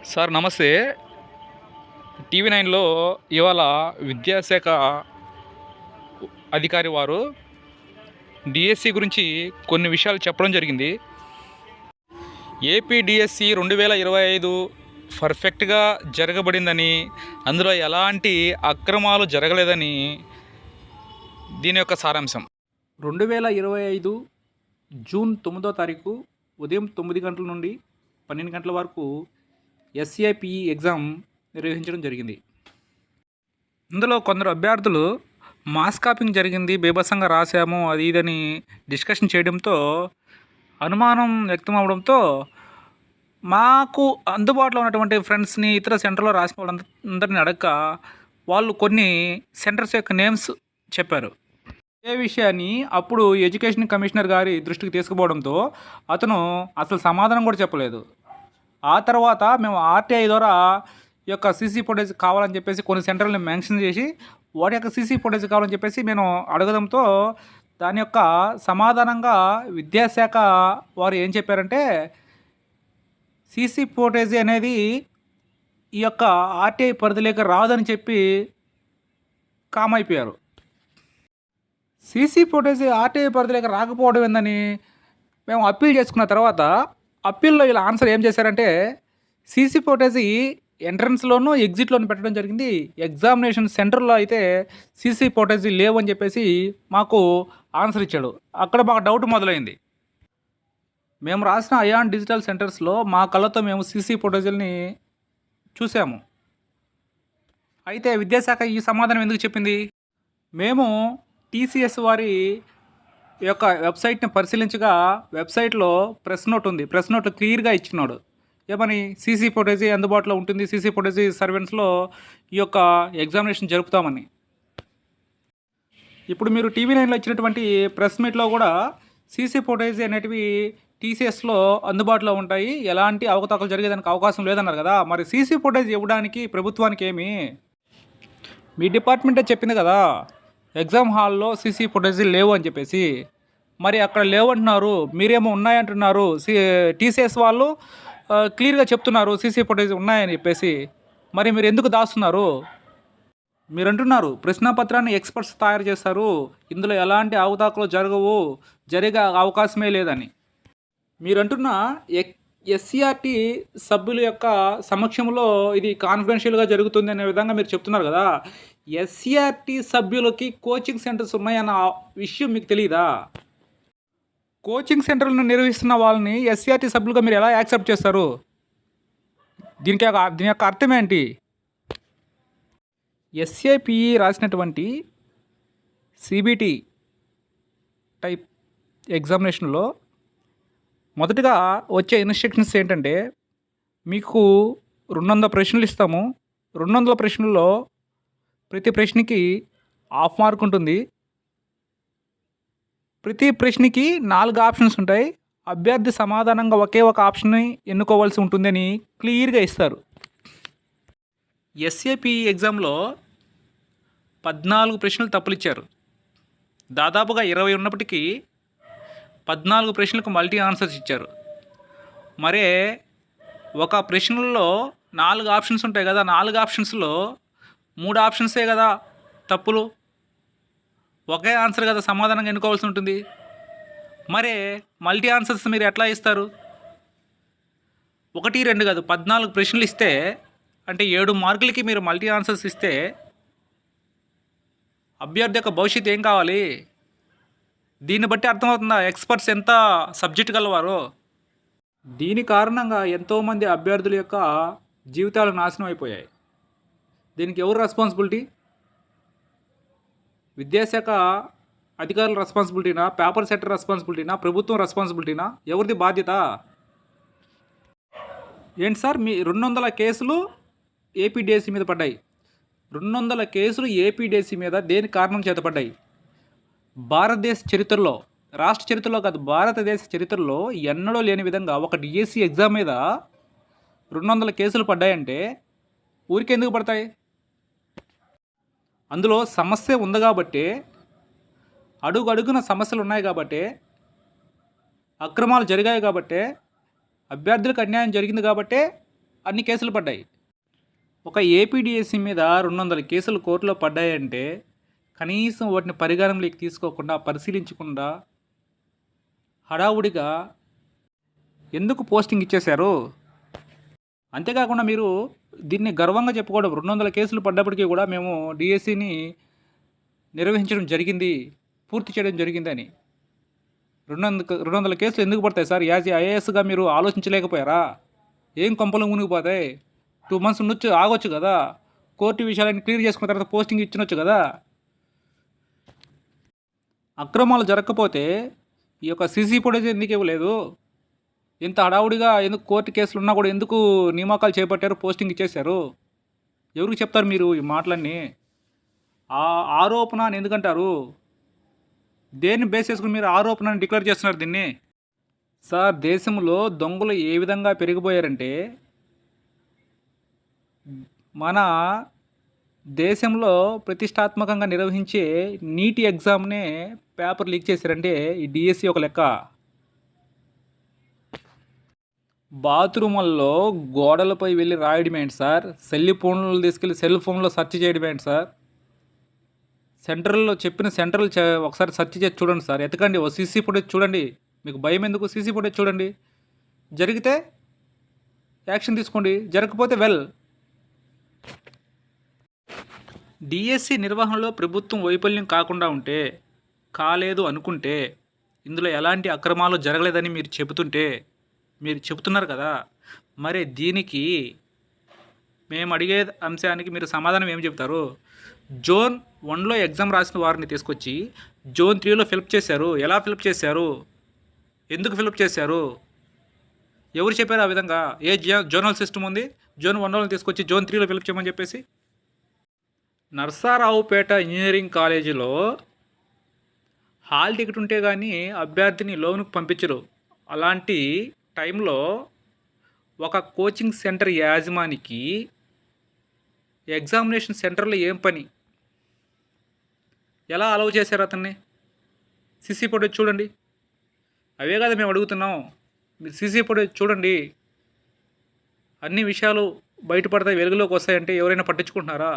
Sir నమస్తే. TV నైన్లో ఇవాళ విద్యాశాఖ అధికారి వారు డిఎస్సి గురించి కొన్ని విషయాలు చెప్పడం జరిగింది. ఏపీ డిఎస్సి 2025 పర్ఫెక్ట్గా జరగబడిందని, అందులో ఎలాంటి అక్రమాలు జరగలేదని దీని యొక్క సారాంశం. 2025 జూన్ 9వ తారీఖు ఉదయం 9 గంటల నుండి 12 గంటల వరకు ఎస్సిఐపిఈ ఎగ్జామ్ నిర్వహించడం జరిగింది. ఇందులో కొందరు అభ్యర్థులు మాస్ కాపింగ్ జరిగింది, బీభత్సంగా రాశాము అది ఇదని డిస్కషన్ చేయడంతో అనుమానం వ్యక్తం అవడంతో మాకు అందుబాటులో ఉన్నటువంటి ఫ్రెండ్స్ని ఇతర సెంటర్లో రాసిన వాళ్ళందరినీ అడగక వాళ్ళు కొన్ని సెంటర్స్ యొక్క నేమ్స్ చెప్పారు. ఏ విషయాన్ని అప్పుడు ఎడ్యుకేషన్ కమిషనర్ గారి దృష్టికి తీసుకుపోవడంతో అతను అసలు సమాధానం కూడా చెప్పలేదు. ఆ తర్వాత మేము ఆర్టీఐ ద్వారా ఈ యొక్క సీసీ ఫుటేజ్ కావాలని చెప్పేసి కొన్ని సెంటర్లను మెన్షన్ చేసి వాటి యొక్క సీసీ ఫుటేజ్ కావాలని చెప్పేసి మేము అడగడంతో దాని యొక్క సమాధానంగా విద్యాశాఖ వారు ఏం చెప్పారంటే, సీసీ ఫుటేజ్ అనేది ఈ యొక్క ఆర్టీఐ పరిధిలోకి రాదని చెప్పి కామ్ అయిపోయారు. సీసీ ఫుటేజ్ ఆర్టీఐ పరిధిలోకి రాకపోవడం ఏందని మేము అప్పీల్ చేసుకున్న తర్వాత అప్పీల్లో ఇలా ఆన్సర్ ఏం చేశారంటే, సీసీ ఫుటేజ్ ఎంట్రన్స్లోనూ ఎగ్జిట్లోనూ పెట్టడం జరిగింది, ఎగ్జామినేషన్ సెంటర్లో అయితే సీసీ ఫుటేజ్ లేవని చెప్పేసి మాకు ఆన్సర్ ఇచ్చాడు. అక్కడ మాకు డౌట్ మొదలైంది. మేము రాసిన అయాన్ డిజిటల్ సెంటర్స్లో మా కళ్ళతో మేము సీసీ ఫుటేజ్ని చూసాము. అయితే విద్యాశాఖ ఈ సమాధానం ఎందుకు చెప్పింది? మేము టీసీఎస్ వారి యొక్క వెబ్సైట్ని పరిశీలించగా వెబ్సైట్లో ప్రెస్ నోట్ ఉంది. ప్రెస్ నోట్ క్లియర్గా ఇచ్చినాడు. ఏమని? సీసీ ఫుటేజ్ అందుబాటులో ఉంటుంది, సీసీ ఫుటేజ్ సర్వెంట్స్లో ఈ యొక్క ఎగ్జామినేషన్ జరుపుతామని. ఇప్పుడు మీరు టీవీ నైన్లో ఇచ్చినటువంటి ప్రెస్ మీట్లో కూడా సీసీ ఫుటేజ్ అనేటివి టీసీఎస్లో అందుబాటులో ఉంటాయి, ఎలాంటి అవకతవకలు జరిగేదానికి అవకాశం లేదన్నారు కదా. మరి సీసీ ఫుటేజ్ ఇవ్వడానికి ప్రభుత్వానికి ఏమి? మీ డిపార్ట్మెంటే చెప్పింది కదా ఎగ్జామ్ హాల్లో సీసీ ఫుటేజ్ లేవు అని చెప్పేసి. మరి అక్కడ లేవంటున్నారు, మీరేమో ఉన్నాయంటున్నారు. టీసీఎస్ వాళ్ళు క్లియర్గా చెప్తున్నారు సీసీ ఫుటేజ్ ఉన్నాయని చెప్పేసి. మరి మీరు ఎందుకు దాస్తున్నారు? మీరు అంటున్నారు ప్రశ్నపత్రాన్ని ఎక్స్పర్ట్స్ తయారు చేస్తారు, ఇందులో ఎలాంటి అవకతవకలు జరగవు, జరిగే అవకాశమే లేదని. మీరంటున్న ఎస్సీఆర్టీ సభ్యుల యొక్క సమక్షంలో ఇది కాన్ఫిడెన్షియల్గా జరుగుతుంది అనే విధంగా మీరు చెప్తున్నారు కదా. ఎస్సీఆర్టీ సభ్యులకి కోచింగ్ సెంటర్స్ ఉన్నాయన్న విషయం మీకు తెలియదా? కోచింగ్ సెంటర్లను నిర్వహిస్తున్న వాళ్ళని ఎస్సీఆర్టీ సభ్యులుగా మీరు ఎలా యాక్సెప్ట్ చేస్తారు? దీని యొక్క అర్థం ఏంటి? ఎస్ఐపిఈ రాసినటువంటి సిబిటి టైప్ ఎగ్జామినేషన్లో మొదటగా వచ్చే ఇన్స్ట్రక్షన్స్ ఏంటంటే, మీకు 200 ప్రశ్నలు ఇస్తాము. 200 ప్రశ్నల్లో ప్రతి ప్రశ్నకి హాఫ్ మార్క్ ఉంటుంది. ప్రతి ప్రశ్నకి 4 ఆప్షన్స్ ఉంటాయి. అభ్యర్థి సమాధానంగా ఒకే ఒక ఆప్షన్ని ఎన్నుకోవాల్సి ఉంటుందని క్లియర్గా ఇస్తారు. ఎస్ఏపిఈ ఎగ్జామ్లో 14 ప్రశ్నలు తప్పులు ఇచ్చారు. దాదాపుగా 20 ఉన్నప్పటికీ 14 ప్రశ్నలకు మల్టీ ఆన్సర్స్ ఇచ్చారు. మరే ఒక ప్రశ్నల్లో 4 ఆప్షన్స్ ఉంటాయి కదా, 4 ఆప్షన్స్లో 3 ఆప్షన్సే కదా తప్పులు, ఒకే ఆన్సర్ కదా సమాధానంగా ఎన్నుకోవాల్సి ఉంటుంది. మరే మల్టీ ఆన్సర్స్ మీరు ఎట్లా ఇస్తారు? 1, 2 కాదు 14 ప్రశ్నలు ఇస్తే అంటే 7 మార్కులకి మీరు మల్టీ ఆన్సర్స్ ఇస్తే అభ్యర్థి యొక్క భవిష్యత్తు ఏం కావాలి? దీన్ని బట్టి అర్థమవుతుందా ఎక్స్పర్ట్స్ ఎంత సబ్జెక్ట్ గలవారో? దీని కారణంగా ఎంతోమంది అభ్యర్థుల యొక్క జీవితాలు నాశనం అయిపోయాయి. దీనికి ఎవరు రెస్పాన్సిబిలిటీ? విద్యాశాఖ అధికారుల రెస్పాన్సిబిలిటీనా? Paper setter రెస్పాన్సిబిలిటీనా? ప్రభుత్వం రెస్పాన్సిబిలిటీనా? ఎవరిది బాధ్యత? ఏంటి సార్, మీ 200 కేసులు ఏపీడిఎస్సి మీద పడ్డాయి. 200 కేసులు ఏపీడిఎస్సి మీద దేని కారణం చేత పడ్డాయి? భారతదేశ చరిత్రలో, రాష్ట్ర చరిత్రలో కాదు, భారతదేశ చరిత్రలో ఎన్నడూ లేని విధంగా ఒక డిఎస్సి ఎగ్జామ్ మీద 200 కేసులు పడ్డాయంటే ఊరికి ఎందుకు పడతాయి? అందులో సమస్య ఉంది కాబట్టి, అడుగున సమస్యలు ఉన్నాయి కాబట్టి, అక్రమాలు జరిగాయి కాబట్టి, అభ్యర్థులకు అన్యాయం జరిగింది కాబట్టి అన్ని కేసులు పడ్డాయి. ఒక ఏపీడిఎస్సి మీద 200 కేసులు కోర్టులో పడ్డాయంటే కనీసం వాటిని పరిగణనలోకి తీసుకోకుండా, పరిశీలించకుండా హడావుడిగా ఎందుకు పోస్టింగ్ ఇచ్చేశారు? అంతేకాకుండా మీరు దీన్ని గర్వంగా చెప్పుకోవడం, 200 కేసులు పడ్డప్పటికీ కూడా మేము డిఎస్సిని నిర్వహించడం జరిగింది, పూర్తి చేయడం జరిగిందని. 200 కేసులు ఎందుకు పడతాయి సార్? యాజ్ ఐఏఎస్గా మీరు ఆలోచించలేకపోయారా? ఏం కొంపలు మునిగిపోతాయి? 2 months ఉండొచ్చు, ఆగొచ్చు కదా. కోర్టు విషయాలన్నీ క్లియర్ చేసుకున్న తర్వాత పోస్టింగ్ ఇచ్చినొచ్చు కదా. అక్రమాలు జరగకపోతే ఈ యొక్క సీసీ ఫుటేజ్ ఎందుకు ఇవ్వలేదు? ఇంత హడావుడిగా ఎందుకు కోర్టు కేసులు ఉన్నా కూడా ఎందుకు నియామకాలు చేపట్టారు, పోస్టింగ్ ఇచ్చేశారు? ఎవరికి చెప్తారు మీరు ఈ మాటలన్నీ? ఆ ఆరోపణ అని ఎందుకంటారు? దేన్ని బేస్ చేసుకుని మీరు ఆరోపణ అని డిక్లేర్ చేస్తున్నారు దీన్ని? సార్, దేశంలో దొంగలు ఏ విధంగా పెరిగిపోయారంటే, మన దేశంలో ప్రతిష్టాత్మకంగా నిర్వహించే నీటి ఎగ్జామ్నే పేపర్ లీక్ చేశారంటే ఈ డిఎస్సి ఒక లెక్క. బాత్రూముల్లో గోడలపై వెళ్ళి రాయడం ఏంటి సార్? సెల్ ఫోన్లో సెర్చ్ చేయడం ఏంటి సార్? సెంట్రల్లో చెప్పిన ఒకసారి సెర్చ్ చేసి చూడండి సార్. ఎతకండి, ఓ సీసీ ఫుటేజ్ చూడండి. మీకు భయం ఎందుకు? సీసీ ఫుటేజ్ చూడండి. జరిగితే యాక్షన్ తీసుకోండి, జరగకపోతే డిఎస్సి నిర్వహణలో ప్రభుత్వం వైఫల్యం కాలేదు అనుకుంటే, ఇందులో ఎలాంటి అక్రమాలు జరగలేదని మీరు చెబుతున్నారు కదా, మరి దీనికి మేము అడిగే అంశానికి మీరు సమాధానం ఏం చెప్తారు? జోన్ 1లో ఎగ్జామ్ రాసిన వారిని తీసుకొచ్చి జోన్ 3లో ఫిలప్ చేశారు. ఎలా ఫిలప్ చేశారు? ఎందుకు ఫిలప్ చేశారు? ఎవరు చెప్పారు ఆ విధంగా? ఏ జోనల్ సిస్టమ్ ఉంది? జోన్ 1లో తీసుకొచ్చి జోన్ 3లో ఫిలప్ చేయమని చెప్పేసి. నర్సారావుపేట ఇంజనీరింగ్ కాలేజీలో హాల్ టికెట్ ఉంటే కానీ అభ్యర్థిని లోనుకు పంపించరు. అలాంటి టైంలో ఒక కోచింగ్ సెంటర్ యాజమానికి ఎగ్జామినేషన్ సెంటర్లో ఏం పని? ఎలా అలౌ చేశారు అతన్ని? సీసీ ఫుటేజ్ చూడండి. అవే కదా మేము అడుగుతున్నాం. మీరు సీసీ ఫుటేజ్ చూడండి. అన్ని విషయాలు బయటపడతాయి, వెలుగులోకి వస్తాయంటే ఎవరైనా పట్టించుకుంటున్నారా?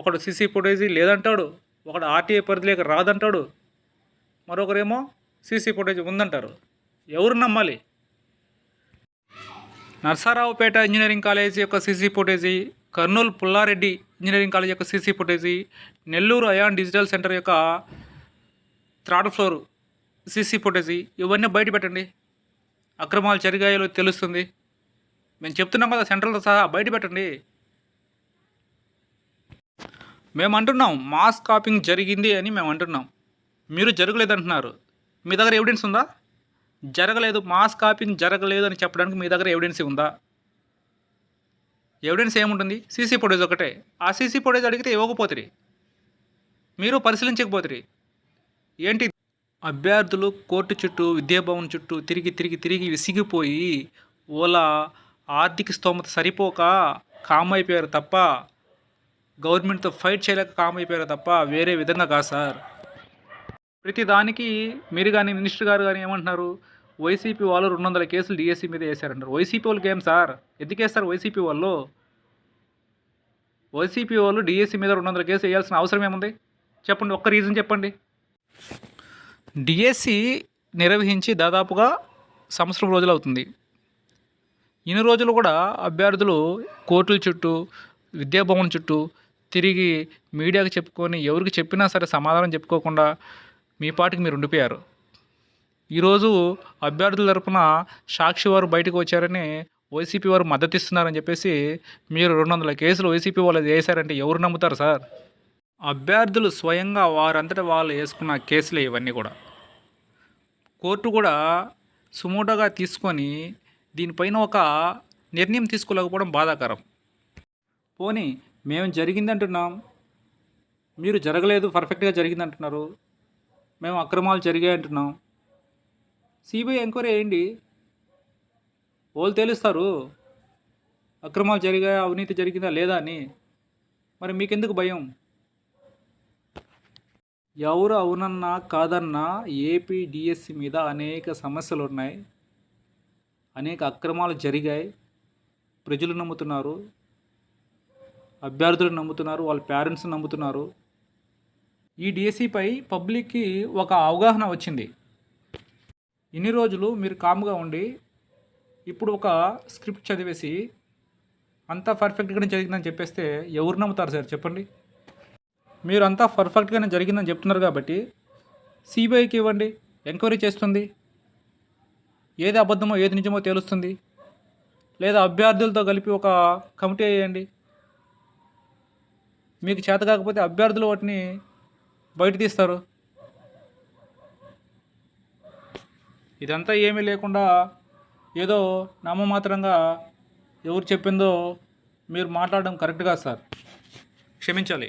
ఒకడు సీసీ ఫుటేజ్ లేదంటాడు, ఒకడు ఆర్టీఐ పరిధిలోకి రాదంటాడు, మరొకరేమో సీసీ ఫుటేజ్ ఉందంటారు. ఎవరు నమ్మాలి? నర్సారావుపేట ఇంజనీరింగ్ కాలేజీ యొక్క CC footage, Kurnool Pulla Reddy engineering college యొక్క CC footage, Nellore ion digital centre యొక్క 3rd floor సీసీ ఫుటేజీ, ఇవన్నీ బయట పెట్టండి. అక్రమాలు జరిగాయో తెలుస్తుంది. మేము చెప్తున్నాం కదా, సెంట్రల్తో సహా బయట పెట్టండి. మేము అంటున్నాం మాస్ కాపింగ్ జరిగింది అని మేము అంటున్నాం, మీరు జరగలేదంటున్నారు. మీ దగ్గర ఎవిడెన్స్ ఉందా? జరగలేదు, మాస్ కాపింగ్ జరగలేదు అని చెప్పడానికి మీ దగ్గర ఎవిడెన్స్ ఉందా? ఎవిడెన్స్ ఏముంటుంది? సీసీ ఫుటేజ్ ఒకటే. ఆ సీసీ ఫుటేజ్ అడిగితే ఇవ్వకపోతుంది, మీరు పరిశీలించకపోతుంది. ఏంటి? అభ్యర్థులు కోర్టు చుట్టూ, విద్యాభవన్ చుట్టూ తిరిగి విసిగిపోయి వాళ్ళ ఆర్థిక స్తోమత సరిపోక కామ్ అయిపోయారు తప్ప, గవర్నమెంట్తో ఫైట్ చేయలేక కామ్ అయిపోయారు తప్ప వేరే విధంగా కాదు సార్. ప్రతి దానికి మీరు కానీ మినిస్టర్ గారు కానీ ఏమంటున్నారు? వైసీపీ వాళ్ళు 200 కేసులు డిఎస్సి మీద వేశారంటారు. వైసీపీ వాళ్ళకి ఏం సార్? ఎందుకు వేస్తారు వైసీపీ వాళ్ళు? వైసీపీ వాళ్ళు డిఎస్సి మీద 200 కేసులు వేయాల్సిన అవసరం ఏముంది? చెప్పండి, ఒక్క రీజన్ చెప్పండి. డిఎస్సి నిర్వహించి దాదాపుగా సంవత్సరం రోజులు అవుతుంది. ఇన్ని రోజులు కూడా అభ్యర్థులు కోర్టుల చుట్టూ, విద్యాభవన్ చుట్టూ తిరిగి మీడియాకి చెప్పుకొని ఎవరికి చెప్పినా సరే సమాధానం చెప్పుకోకుండా మీ పాటికి మీరు ఉండిపోయారు. ఈరోజు అభ్యర్థుల తరపున సాక్షి వారు బయటకు వచ్చారని వైసీపీ వారు మద్దతు ఇస్తున్నారని చెప్పేసి మీరు 200 కేసులు వైసీపీ వాళ్ళు వేశారంటే ఎవరు నమ్ముతారు సార్? అభ్యర్థులు స్వయంగా వారంతటా వాళ్ళు వేసుకున్న కేసులే ఇవన్నీ కూడా. కోర్టు కూడా సుమోటోగా తీసుకొని దీనిపైన ఒక నిర్ణయం తీసుకోలేకపోవడం బాధాకరం. పోనీ మేము జరిగిందంటున్నాం, మీరు జరగలేదు, పర్ఫెక్ట్గా జరిగిందంటున్నారు. మేము అక్రమాలు జరిగాయి అంటున్నాం. సిబిఐ ఎంక్వైరీ వేయండి, వాళ్ళు తెలుస్తారు అక్రమాలు జరిగాయా, అవినీతి జరిగిందా లేదా అని. మరి మీకెందుకు భయం? ఎవరు అవునన్నా కాదన్నా ఏపీ డిఎస్సి మీద అనేక సమస్యలు ఉన్నాయి, అనేక అక్రమాలు జరిగాయి. ప్రజలు నమ్ముతున్నారు, అభ్యర్థులు నమ్ముతున్నారు, వాళ్ళ పేరెంట్స్ నమ్ముతున్నారు. ఈ డిఎస్సిపై పబ్లిక్కి ఒక అవగాహన వచ్చింది. ఇన్ని రోజులు మీరు కామ్గా ఉండి ఇప్పుడు ఒక స్క్రిప్ట్ చదివేసి అంతా పర్ఫెక్ట్గానే జరిగిందని చెప్పేస్తే ఎవరు నమ్ముతారు సార్ చెప్పండి? మీరు అంతా పర్ఫెక్ట్గానే జరిగిందని చెప్తున్నారు కాబట్టి సిబిఐకి ఇవ్వండి, ఎంక్వైరీ చేస్తుంది, ఏది అబద్ధమో ఏది నిజమో తేలుస్తుంది. లేదా అభ్యర్థులతో కలిపి ఒక కమిటీ వేయండి. మీకు చేత కాకపోతే అభ్యర్థులు వాటిని బయట తీస్తారు. ఇదంతా ఏమీ లేకుండా ఏదో నామమాత్రంగా ఎవరు చెప్పిందో మీరు మాట్లాడడం కరెక్ట్ కాదు సార్, క్షమించాలి.